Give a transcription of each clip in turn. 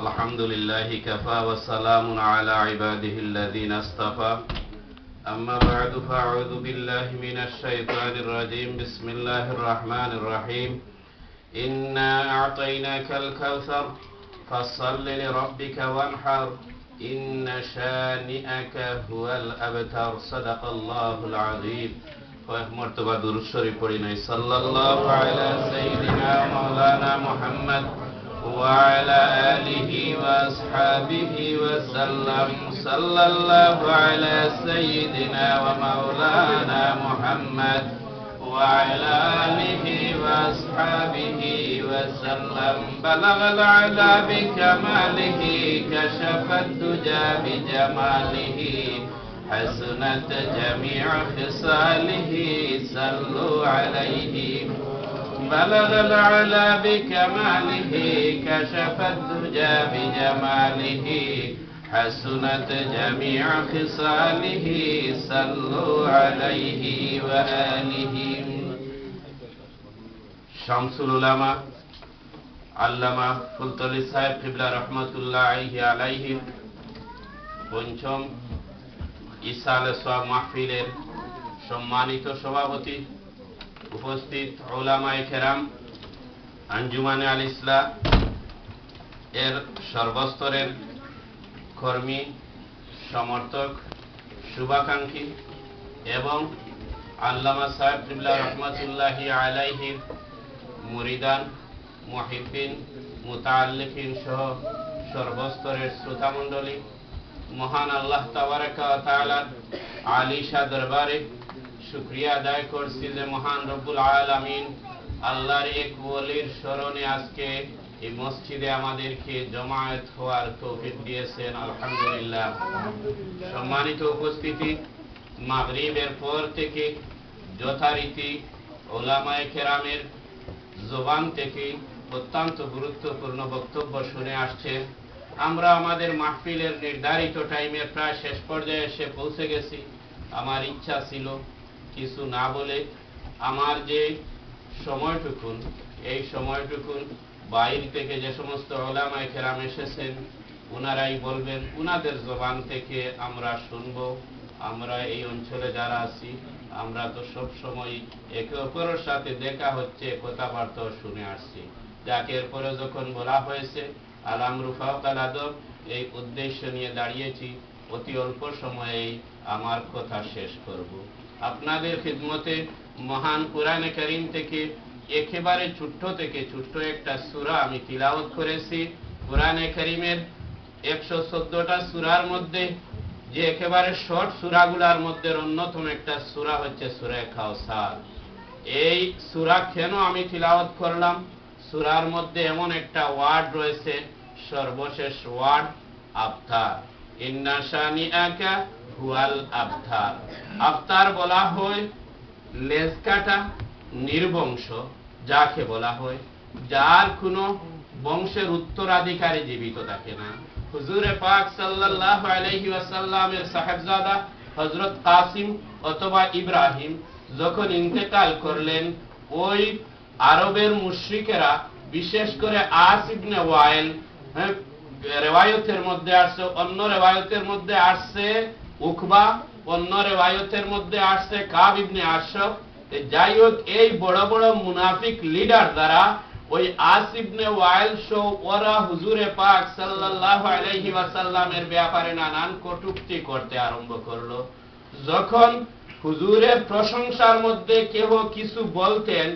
الحمد لله كفى وسلام على عباده الذين اصطفى أما بعد فأعوذ بالله من الشيطان الرجيم بسم الله الرحمن الرحيم إنا أعطيناك الكوثر فصل لربك وانحر إن شانئك هو الأبتر صدق الله العظيم مرتبة درود شريف পড়িনাই সাল্লাল্লাহু আলা সাইয়্যিদিনা মাওলানা মুহাম্মদ وعلى آله وأصحابه وسلم صلى الله على سيدنا ومولانا محمد وعلى آله وأصحابه وسلم بلغ العلا بكماله كشف الدجى بجماله حسنت جميع خصاله صلوا عليه بلغ العلا بكماله كشف الدجى بجماله حسنت جميع خصاله صلوا عليه وآله شمس العلماء আল্লামা ফুলতলি সাহেব কিবলা রাহমাতুল্লাহ আলাইহি পঞ্চম ইসালে সওয়াব মাহফিলের সম্মানিত সভাপতি, উপস্থিত উলামায়ে কেরাম, আঞ্জুমানে আল ইসলাহ এর সর্বস্তরের কর্মী, সমর্থক, শুভাকাঙ্ক্ষী এবং আল্লামা সাহেব কিবলা রাহমাতুল্লাহি আলাইহির মুরিদান, মুহিব্বিন, মুতাআল্লিকিন সহ সর্বস্তরের শ্রোতামণ্ডলী, মহান আল্লাহ তাবারাকা ওয়া তাআলার আলিশা দরবারে শুকরিয়া আদায় করছি যে মহান রব্বুল আলামিন আল্লাহর এক ওলির স্মরণে আজকে এই মসজিদে আমাদেরকে জমায়েত হওয়ার তৌফিক দিয়েছেন, আলহামদুলিল্লাহ। সম্মানিত উপস্থিতি, মাগরিবের পর থেকে যথারীতি উলামায়ে কেরামের জবান থেকে অত্যন্ত গুরুত্বপূর্ণ বক্তব্য শুনে আসছে। আমরা আমাদের মাহফিলের নির্ধারিত টাইমের প্রায় শেষ পর্যায়ে এসে পৌঁছে গেছি। আমার ইচ্ছা ছিল কিছু না বলে আমার যে সময়টুকুন, এই সময়টুকুন বাইরে থেকে যে সমস্ত উলামায়ে কেরাম এসেছেন ওনারাই বলবেন, ওনাদের জবান থেকে আমরা শুনব। আমরা এই অঞ্চলে যারা আছি আমরা তো সব সময় একে অপরের সাথে দেখা হচ্ছে, কথাবার্তা শুনে আসছি। যাকে এরপরে যখন বলা হয়েছে আল আমরু ফাওকাল আদব, এই উদ্দেশ্য নিয়ে দাঁড়িয়েছি। অতি অল্প সময়েই আমার কথা শেষ করব। আপনাদের খিদমতে মহান কুরআনে কারীম থেকে একেবারে ছোট্ট থেকে ছোট্ট একটা সূরা আমি তিলাওয়াত করেছি। কুরআনে কারীমের 114টা সূরার মধ্যে যে একেবারে শর্ট সূরাগুলোর মধ্যে অন্যতম একটা সূরা হচ্ছে সূরা কাউসার। এই সূরা কেন আমি তিলাওয়াত করলাম? সূরার মধ্যে এমন একটা ওয়ার্ড রয়েছে, সর্বশেষ ওয়ার্ড আবতার। ইন্না শানিআকা হুয়াল আবতার। আবতার বলা হয় লেজ কাটা, নির্বংশ, যাকে বলা হয় যার কোনো বংশের উত্তরাধিকারী জীবিত থাকে না। হুজুরে পাক সাল্লাল্লাহু আলাইহি ওয়াসাল্লামের সাহেবজাদা হযরত কাসিম অথবা ইব্রাহিম যখন ইন্তেকাল করলেন, ওই আরবের মুশরিকেরা, বিশেষ করে আস ইবনে ওয়াইল, রিওয়ায়াতের মধ্যে আসছে, অন্য রিওয়ায়াতের মধ্যে আসছে উকবা, অন্য রিওয়ায়াতের মধ্যে আসছে কাব ইবনে আশরাফ। যাই হোক, এই বড় বড় মুনাফিক লিডার দ্বারা ওই আস ইবনে ওয়াইল সহ ওরা হুজুরে পাক সাল্লাল্লাহু আলাইহি ওয়াসাল্লামের ব্যাপারে নানান কটূক্তি করতে আরম্ভ করলো। যখন হুজুরের প্রশংসার মধ্যে কেহ কিছু বলতেন,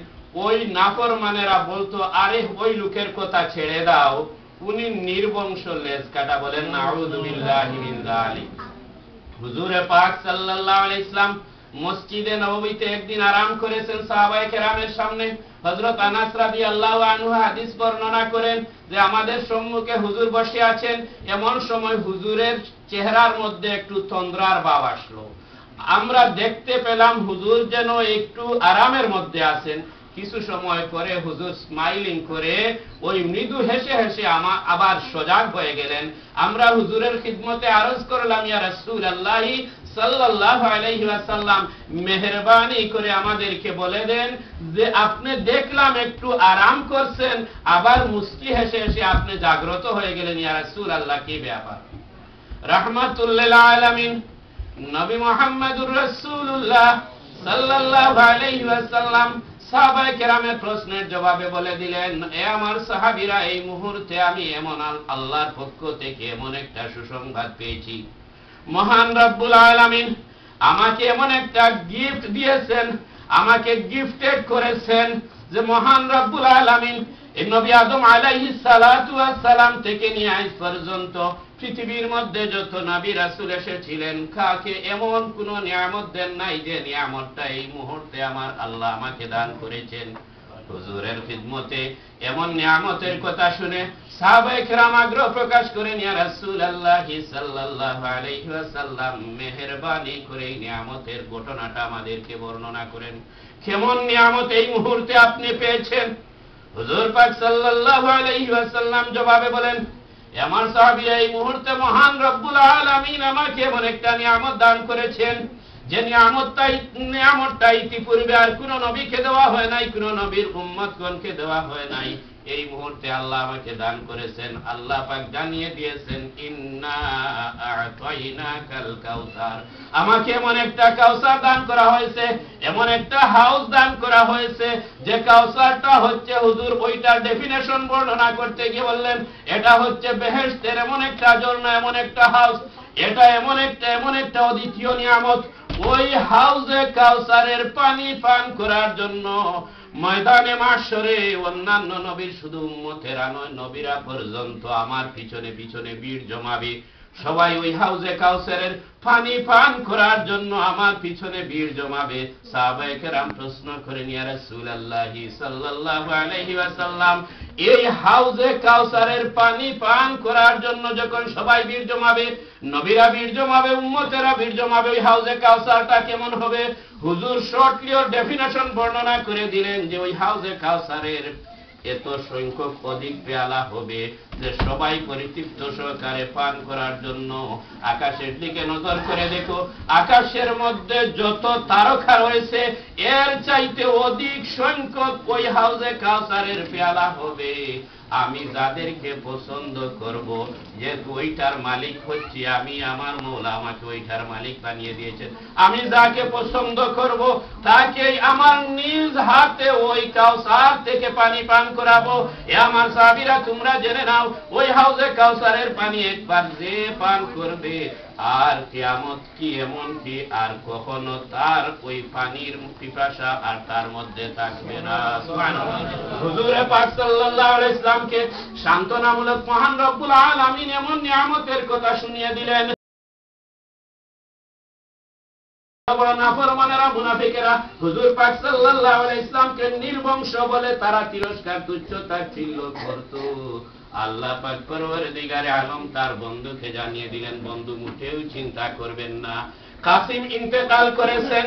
ওই নাফরমানেরা বলতো, আরে ওই লোকের কথা ছেড়ে দাও, উনি নির্বংশ, লেজ কাটা। বলেন নাউযু বিল্লাহি মিন যালিক। হুজুরে পাক সাল্লাল্লাহু আলাইহি ওয়াসাল্লাম মসজিদে নববীতে একদিন আরাম করেছেন সাহাবায়ে কেরামের সামনে। হযরত আনাস রাদিয়াল্লাহু আনহু হাদিস বর্ণনা করেন যে আমাদের সম্মুখে হুজুর বসে আছেন, এমন সময় হুজুরের চেহারার মধ্যে একটু তন্দ্রার ভাব আসলো। আমরা দেখতে পেলাম হুজুর যেন একটু আরামের মধ্যে আছেন। কিছু সময় পরে হুজুর স্মাইলিং করে ওই মৃদু হেসে হেসে আবার সজাগ হয়ে গেলেন। আমরা হুজুরের খিদমতে আরজ করলাম, ইয়া রাসূলুল্লাহ সাল্লাল্লাহু আলাইহি ওয়াসাল্লাম মেহেরবানি করে আমাদেরকে বলে দেন যে আপনি দেখলাম একটু আরাম করছেন, আবার মুস্কি হেসে হেসে আপনি জাগ্রত হয়ে গেলেন, ইয়া রাসূলুল্লাহ কি ব্যাপার? রাহমাতুল লিল আলামিন নবী মুহাম্মদুর রাসূলুল্লাহ সাল্লাল্লাহু আলাইহি ওয়াসাল্লাম সাহাবায়ে কেরামের প্রশ্নের জবাবে বলে দিলেন, এ আমার সাহাবীরা, এই মুহূর্তে আমি এমন আল্লাহর পক্ষ থেকে এমন একটা সুসংবাদ পেয়েছি, মহান রব্বুল আলামিন আমাকে এমন একটা গিফট দিয়েছেন, আমাকে গিফটেড করেছেন যে মহান রব্বুল আলামিন এই নবী আদম আলাইহিস সালাতু ওয়াস সালাম থেকে নিয়ে আজ পর্যন্ত পৃথিবীর মধ্যে যত নবী রাসূল এসেছিলেন কাকে এমন কোন নিয়ামত দেন নাই যে নিয়ামতটা এই মুহূর্তে আমার আল্লাহ আমাকে দান করেছেন। হুজুরের খিদমতে এমন নিয়ামতের কথা শুনে সাহাবায়ে কেরাম আগ্রহ প্রকাশ করেন, ইয়া রাসূলুল্লাহ সাল্লাল্লাহু আলাইহি ওয়াসাল্লাম মেহেরবানি করে এই নিয়ামতের ঘটনাটা আমাদেরকে বর্ণনা করেন, কেমন নিয়ামত এই মুহূর্তে আপনি পেয়েছেন? হুজুর পাক সাল্লাল্লাহু আলাইহি ওয়াসাল্লাম জবাবে বলেন, আমার সাহাবী, এই মুহূর্তে মহান রব্বুল আলামিন আমাকে এমন একটা নিয়ামত দান করেছেন যে নিয়ামতটা ইতিপূর্বে আর কোন নবীকে দেওয়া হয় নাই, কোন নবীর উম্মতগণকে দেওয়া হয় নাই। এই মুহূর্তে আল্লাহ আমাকে দান করেছেন। আল্লাহ পাক জানিয়ে দিয়েছেন, ইন্না আ'তাইনাকাল কাউসার, আমাকে এমন একটা কাউসার দান করা হয়েছে, এমন একটা হাউস দান করা হয়েছে যে কাউসারটা হচ্ছে, হুজুর ওইটার ডেফিনেশন বর্ণনা করতে গিয়ে বললেন, এটা হচ্ছে বেহেশতের এমন একটা ঝর্ণা, এমন একটা হাউস, এটা এমন একটা অদ্বিতীয় নিয়ামত। ওই হাউজে কাউসারের পানি পান করার জন্য ময়দানে মাশরে অন্যান্য নবীর শুধু উম্মতেরা নয়, নবীরা পর্যন্ত আমার পিছনে পিছনে ভিড় জমাবে। সবাই ওই হাউজে কাউসারের পানি পান করার জন্য আমার পিছনে ভিড় জমাবে। সাহাবায়ে কেরাম প্রশ্ন করেন, ইয়া রাসূলুল্লাহ সাল্লাল্লাহু আলাইহি ওয়াসাল্লাম, এই হাউজে কাউসারের পানি পান করার জন্য যখন সবাই ভিড় জমাবে, নবীরা ভিড় জমাবে, উম্মতেরা ভিড় জমাবে, ওই হাউজে কাউসারটা কেমন হবে? হুজুর শর্টলি ওর ডেফিনেশন বর্ণনা করে দিলেন যে ওই হাউজে কাউসারের এত সংখ্যক অধিক পেয়ালা হবে যে সবাই পরিতৃপ্ত সহকারে পান করার জন্য আকাশের দিকে নজর করে দেখো, আকাশের মধ্যে যত তারকা রয়েছে এর চাইতে অধিক সংখ্যক ওই হাউজে কাউসারের পেয়ালা হবে। আমি যাদেরকে পছন্দ করব, যেহেতু ওইটার মালিক হচ্ছি আমি, আমার মওলা আমাকে ওইটার মালিক বানিয়ে দিয়েছেন, আমি যাকে পছন্দ করব তাকে আমার নিজ হাতে ওই কাউসার থেকে পানি পান করাবো। এ আমার সাহাবীরা, তোমরা জেনে নাও, ওই হাউজে কাউসারের পানি একবার যে পান করবে আর কিয়ামত কি এমন কি আর কখনো তার ওই পানির পিপাসা আর তার মধ্যে থাকবে না। সুবহানাল্লাহ। হুজুর পাক সাল্লাল্লাহু আলাইহি ওয়াসাল্লামকে সান্ত্বনামূলক মহান রব্বুল আলামিন এমন নিয়ামতের কথা শুনিয়ে দিলেন। নাফরমানেরা, মুনাফিকেরা হুজুর পাক সাল্লাল্লাহু আলাইহি ওয়াসাল্লামকে নির্বংশ বলে তারা তিরস্কার তুচ্ছ-তাচ্ছিল্য করত। আল্লাহ পাক পরওয়ারদিগারে আলম তার বন্ধুকে জানিয়ে দিলেন, বন্ধু মুঠেও চিন্তা করবেন না, কাসিম ইন্তেকাল করেছেন,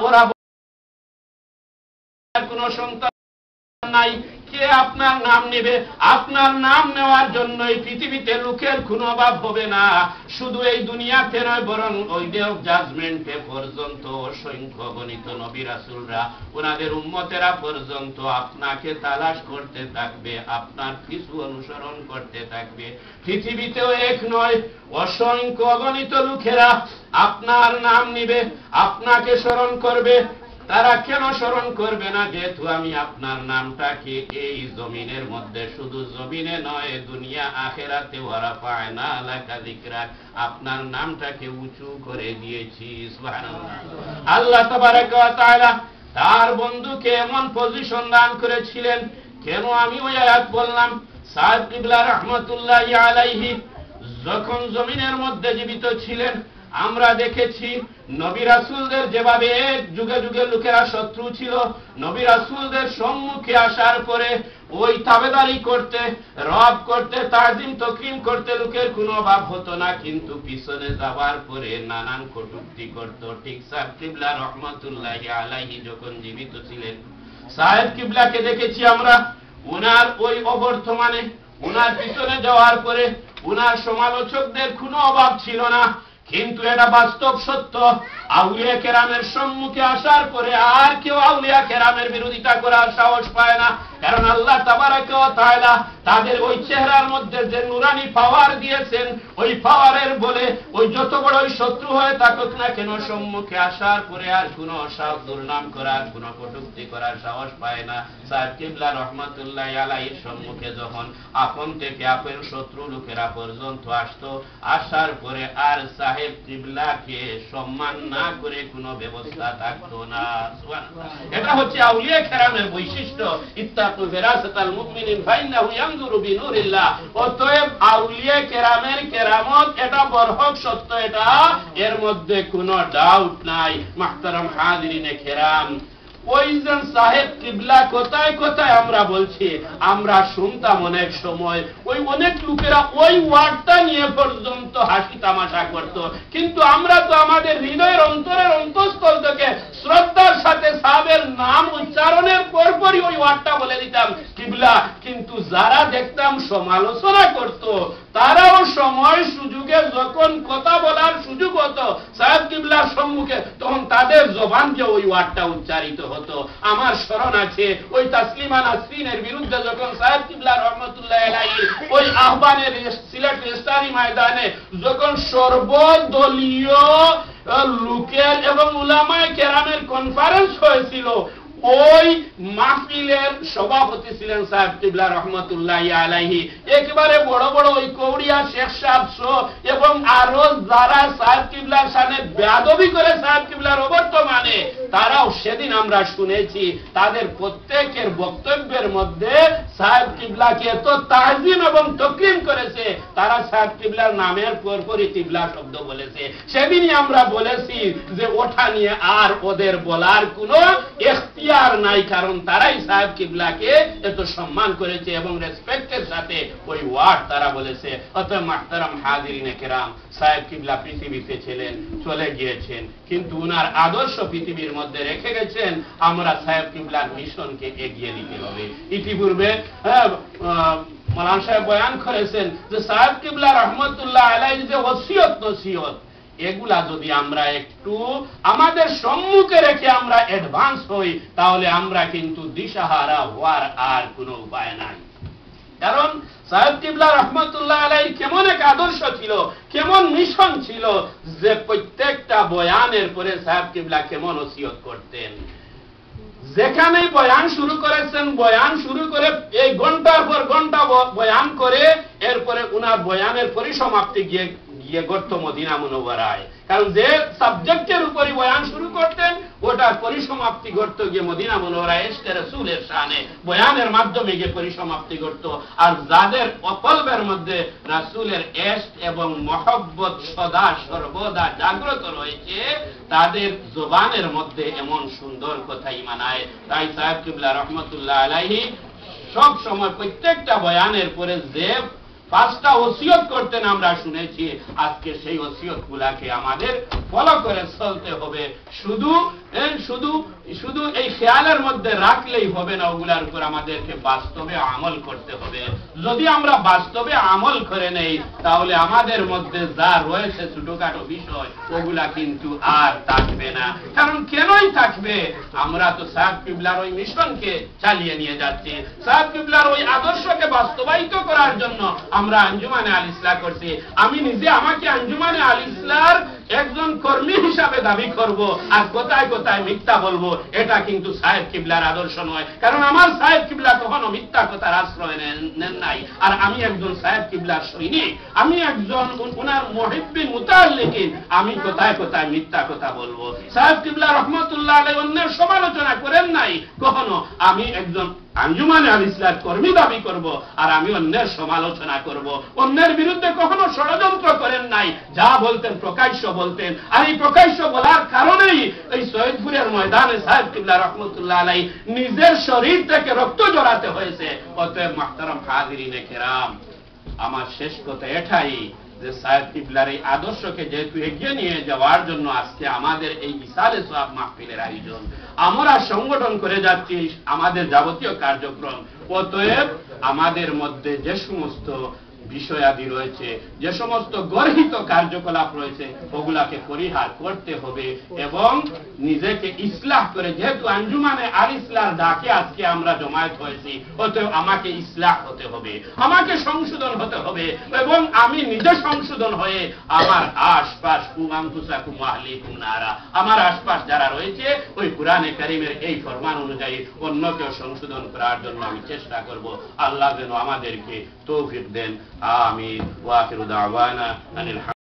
ওরা কোনো সন্তান নাই, কে আপনার নাম নেবে? আপনার নাম নেওয়ার জন্য এই পৃথিবীতে লোকের কোনো অভাব হবে না। শুধু এই দুনিয়াতে নয়, বরং ওই ডে অফ জাজমেন্টে পর্যন্ত অসংখ্য গণিত নবী রাসূলরা, ওনাদের উম্মতেরা পর্যন্ত আপনাকে তালাশ করতে থাকবে, আপনার কিছু অনুসরণ করতে থাকবে। পৃথিবীতেও এক নয়, অসংখ্য অগণিত লোকেরা আপনার নাম নিবে, আপনাকে স্মরণ করবে। তারা কেন স্মরণ করবে না? যেহেতু আমি আপনার নামটাকে এই জমিনের মধ্যে, শুধু জমিনে নয়, দুনিয়া আখিরাতে ওয়ারাফা'না লাকা যিকরাক, আপনার নামটাকে উঁচু করে দিয়েছি। সুবহানাল্লাহ। আল্লাহ তাবারাকা ওয়া তাআলা তার বন্ধুকে এমন পজিশন দান করেছিলেন। কেন আমি ওই আয়াত বললাম? সাহেব কিবলা রাহমাতুল্লাহি আলাইহি যখন জমিনের মধ্যে জীবিত ছিলেন, আমরা দেখেছি নবী রাসূলদের যেভাবে এক যুগে যুগে লোকেরা শত্রু ছিল, নবী রাসূলদের সম্মুখে আসার পরে ওই তাবেদারি করতে, রব করতে, তাজিম তকরিম করতে লোকের কোনো অভাব হতো না, কিন্তু পিছনে যাওয়ার পরে নানান কটূক্তি করত। ঠিক সাহেব কিবলা রহমাতুল্লাহি আলাইহি যখন জীবিত ছিলেন, সাহেব কিবলাকে দেখেছি আমরা, উনার ওই অবর্তমানে, উনার পিছনে যাওয়ার পরে উনার সমালোচকদের কোনো অভাব ছিল না, কিন্তু এটা বাস্তব সত্য। আউলিয়া কেরামের সম্মুখে আসার পরে আর কেউ আউলিয়া কেরামের বিরোধিতা করার সাহস পায় না, কারণ আল্লাহ তাবারাকা ওয়া তাআলা তাদের ওই চেহারার মধ্যে যে নুরানি পাওয়ার দিয়েছেন, ওই পাওয়ারের বলে ওই যত বড়ই শত্রু হয়ে থাকুক না কেন, সম্মুখে আসার পরে আর কোনো দুর্নাম করার, কোনো কটূক্তি করার সাহস পায় না। সাহেব কিবলা রহমাতুল্লাহ আলাইহির সম্মুখে যখন আপন থেকে আপন শত্রু লোকেরা পর্যন্ত আসতো, আসার পরে আর সাহেব কিবলাকে সম্মান না করে কোনো ব্যবস্থা থাকতো না। এটা হচ্ছে আউলিয়া কেরামের বৈশিষ্ট্য। ইত্তাকু ফিরাসাতাল মুমিনিন ফাইন্নাহু ইয়ানজুরু বিনুরিল্লাহ। অতএব আউলিয়া কেরামের কেরামত এটা বরহক সত্য, এটা এর মধ্যে কোনো ডাউট নাই। মুহতারাম হাজিরিনে কেরাম, ওই যে সাহেব কিবলা কোথায় কোথায় আমরা বলছি, আমরা শুনতাম অনেক সময় ওই অনেক লোকেরা ওই ওয়ার্ডটা নিয়ে পর্যন্ত হাসি তামাশা করত, কিন্তু আমরা তো আমাদের হৃদয়ের অন্তরের অন্তঃস্থল থেকে শ্রদ্ধার সাথে সাহেবের নাম উচ্চারণের পরপরই ওই ওয়ার্ডটা বলে দিতাম কিবলা। কিন্তু যারা দেখতাম সমালোচনা করত, তারাও সময় সুযোগে যখন কথা বলার সুযোগ হতো সাহেব কিবলার সম্মুখে, তখন তাদের জবান যে ওই ওয়ার্ডটা উচ্চারিত হতো। আমার স্মরণ আছে ওই তাসলিমা নাসরিনের বিরুদ্ধে যখন সাহেব কিবলা রহমতুল্লাহ আলাইহি ওই আহ্বানের সিলেট ইস্তারি ময়দানে যখন সর্বদলীয় লোকের এবং উলামায়ে কেরামের কনফারেন্স হয়েছিল, ওই মাহফিলের সভাপতি ছিলেন সাহেব কিবলা রহমতুল্লাহ আলাইহি। একেবারে বড় বড় ওই কৌড়িয়া শেখ সাহেব এবং আরো যারা সাহেব কিবলার সামনে বেয়াদবি করে সাহেব কিবলার অবর্তমানে, তারাও সেদিন আমরা শুনেছি তাদের প্রত্যেকের বক্তব্যের মধ্যে সাহেব কিবলাকে এত তাজিম এবং তকরিম করেছে, তারা সাহেব কিবলার নামের পরপরই কিবলা শব্দ বলেছে। সেদিনই আমরা বলেছি যে ওঠা নিয়ে আর ওদের বলার কোনো ইখতিয়ার নাই, কারণ তারাই সাহেব কিবলাকে এত সম্মান করেছে এবং রেসপেক্টের সাথে ওই ওয়ার্ড তারা বলেছে। অতএব মুহতারাম হাজিরিনে কেরাম, সাহেব কিবলা পৃথিবীতে ছিলেন, চলে গিয়েছেন, কিন্তু উনার আদর্শ পৃথিবীর মধ্যে রেখে গেছেন। আমরা সাহেব কিবলার মিশনকে এগিয়ে দিতে হবে। ইতিপূর্বে মাওলানা সাহেব বয়ান করেছেন যে সাহেব কিবলা রহমতুল্লাহ আলাইহি যে ওসিয়ত নসিহত, এগুলা যদি আমরা একটু আমাদের সম্মুখে রেখে আমরা অ্যাডভান্স হই, তাহলে আমরা কিন্তু দিশাহারা হওয়ার আর কোনো উপায় নাই। কারণ সাহেব কিবলা রহমতুল্লাহ আলাইহি কেমন এক আদর্শ ছিল, কেমন মিশন ছিল, যে প্রত্যেকটা বয়ানের পরে সাহেব কিবলা কেমন ওসিয়ত করতেন। যেখানে বয়ান শুরু করেছেন, বয়ান শুরু করে এই ঘন্টার পর ঘন্টা বয়ান করে এরপরে উনার বয়ানের পরিসমাপ্তি গিয়ে ঘটতো মদিনা মুনওয়ারায়। কারণ যে সাবজেক্টের উপরই বয়ান শুরু করতেন, ওটার পরিসমাপ্তি ঘটতো গিয়ে মদিনা মুনওয়ারায় ইশকে রাসূলের শানে বয়ানের মাধ্যমে গিয়ে পরিসমাপ্তি ঘটতো। আর যাদের কলবের মধ্যে রাসূলের ইশক এবং মহব্বত সদা সর্বদা জাগ্রত রয়েছে, তাদের জবানের মধ্যে এমন সুন্দর কথাই মানায়। তাই সাহেব কিবলা রহমতুল্লাহ আলাইহি সব সময় প্রত্যেকটা বয়ানের পরে যে 5টা ওসিয়ত করতেন আমরা শুনেছি, আজকে সেই ওসিয়ত গুলাকে আমাদের ফলো করে চলতে হবে। শুধু শুধু এই খেয়ালের মধ্যে রাখলেই হবে না, ওগুলার উপর আমাদেরকে বাস্তবে আমল করতে হবে। যদি আমরা বাস্তবে আমল করে নেই, তাহলে আমাদের মধ্যে যা রয়েছে ছোটখাটো বিষয়, ওগুলা কিন্তু আর থাকবে না। কারণ কেনই থাকবে, আমরা তো সাহেব কিবলার ওই মিশনকে চালিয়ে নিয়ে যাচ্ছি। সাহেব কিবলার ওই আদর্শকে বাস্তবায়িত করার জন্য আমরা আঞ্জুমানে আল ইসলাহ করছি। আমি নিজে আমাকে আঞ্জুমানে আল ইসলাহর একজন কর্মী হিসাবে দাবি করব, আর কোথায় কোথায় মিথ্যা বলবো, এটা কিন্তু সাহেব কিবলার আদর্শ নয়। কারণ আমার সাহেব কিবলা কখনো মিথ্যা কথার আশ্রয় নেন নাই। আর আমি একজন সাহেব কিবলার সৈনিক, আমি একজন ওনার মুহিব্বিন মুতাআল্লিকিন, আমি কোথায় কোথায় মিথ্যা কথা বলবো। সাহেব কিবলা রহমতুল্লাহ আলাইহি অন্যের সমালোচনা করেন নাই কখনো। আমি একজন আঞ্জুমানে আল ইসলাহর কর্মী দাবি করব, আর আমি অন্যের সমালোচনা করব। অন্যের বিরুদ্ধে কখনো ষড়যন্ত্র করেন নাই, যা বলতেন প্রকাশ্য বলতেন। আর এই প্রকাশ্য বলার কারণেই এই সৈয়দপুরের ময়দানে সাহেব কিবলা রহমতুল্লাহ আলাইহি নিজের শরীর থেকে রক্ত জড়াতে হয়েছে। অতএব মুহতারাম হাজিরিনে কেরাম, আমার শেষ কথা এটাই যে সাহেব কিবলার এই আদর্শকে যেহেতু এগিয়ে নিয়ে যাওয়ার জন্য আজকে আমাদের এই ইসালে সওয়াব মাহফিলের আয়োজন, আমরা সংগঠন করে যাচ্ছি আমাদের যাবতীয় কার্যক্রম। অতএব আমাদের মধ্যে যে সমস্ত বিষয়াদি রয়েছে, যে সমস্ত গর্হিত কার্যকলাপ রয়েছে, ওগুলাকে পরিহার করতে হবে এবং নিজেকে ইসলাহ করে, যেহেতু আঞ্জুমানে আল ইসলার ডাকে আজকে আমরা জমায়েত হয়েছি, অতএব আমাকে ইসলাহ হতে হবে, আমাকে সংশোধন হতে হবে এবং আমি নিজে সংশোধন হয়ে আমার আশপাশ কুমাংকুসাকুম আহলিকুম নারা, আমার আশপাশ যারা রয়েছে ওই কুরআনে কারীমের এই ফরমান অনুযায়ী অন্যকেও সংশোধন করার জন্য আমি চেষ্টা করব। আল্লাহ যেন আমাদেরকে তৌফিক দেন। আমিন। ওয়া আখিরু দাওয়ানা আনিল